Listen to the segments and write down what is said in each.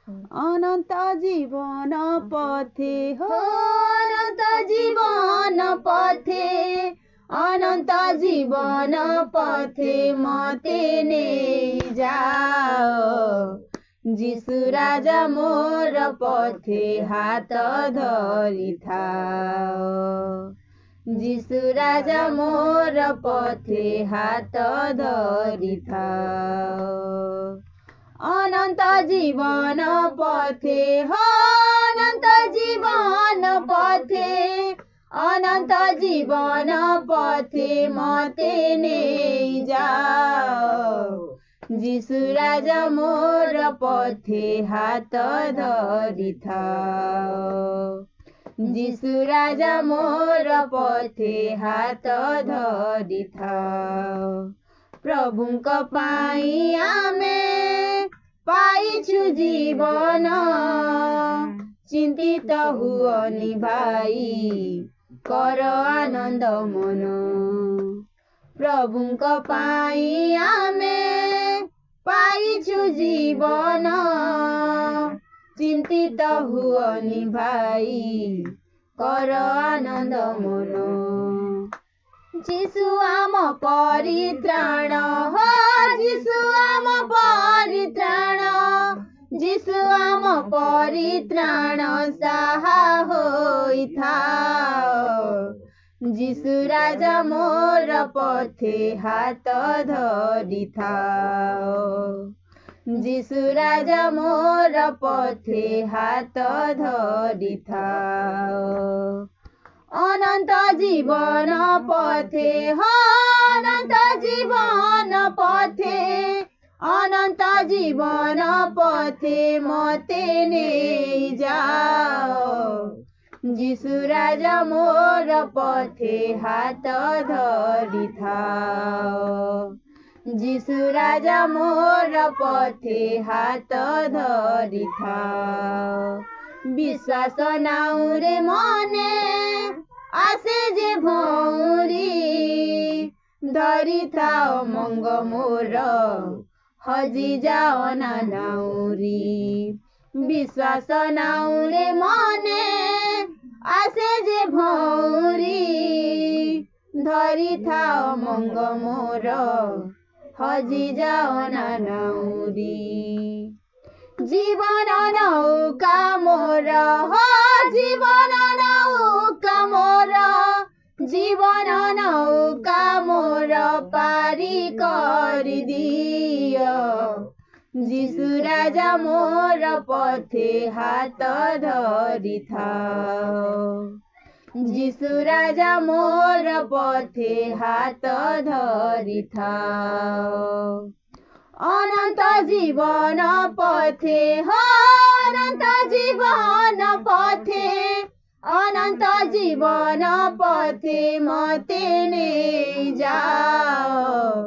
अनंत जीवन पथे हो अनंत जीवन पथे अनंत जीवन पथे मते नहीं जाओ जीशु राजा मोर पथे हाथ धरी थाओ जीशु राजा मोर पथे हाथ धरी थाओ अनंत जीवन पथे हो अनंत जीवन पथे अनंत जीवन पथे मते नहीं जाओ जीशु राजा मोर पथे हाथ धरी थाओ जीशु राजा मोर पथे हाथ धरी थाओ प्रभुଙ୍କ ପାଇଁ ଆମେ पाइछु जीवन चिंतित हुअनि भाई कर आनंद मन प्रभुଙ୍କ ପାଇଁ ଆମେ पाइछु जीवन चिंतित हुअनि भाई कर आनंद मन जीशु आम परित्राण हो जीशु आम परित्राण जीशु आम परित्राण साहा होइथाओ जीशु राजा मोर पथे हाथ धरी थाओ जीशु राजा मोर पथे हाथ धरी थाओ अनंत जीवन पथे हो अनंत जीवन पथे अनंत जीवन पथे मते नहीं जाओ जीशु राजा मोर पथे हाथ धरी थाओ जीशु राजा मोर पथे हाथ धरी थाओ विश्वास नाउरे मने आसे जे भौरी धरी थाओ मंग मोर हजी जाओ ना नाउरी विश्वास नाउरे मने आसे जे भौरी धरी थाओ मंग मोर हजी जाओ ना नाउरी जीवन नौका मोर हो जीवन नौका मोर जीवन नौका मोर पारी कर दियो जीशु राजा मोर पथे हाथ धरी थाओ जीशु राजा मोर पथे हाथ धरी थाओ अनंत जीवन पथे हो अनंत जीवन पथे अनंत जीवन पथे मते नहीं जाओ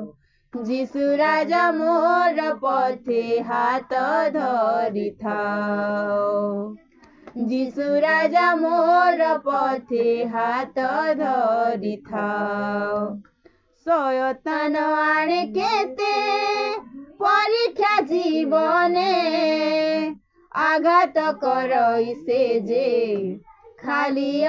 जीशु राजा मोर पथे हाथ धरी थाओ जीशु राजा मोर पथे हाथ धरी थाओ शयतान आणे केते परीक्षा जीवने आघात करई से जे खाली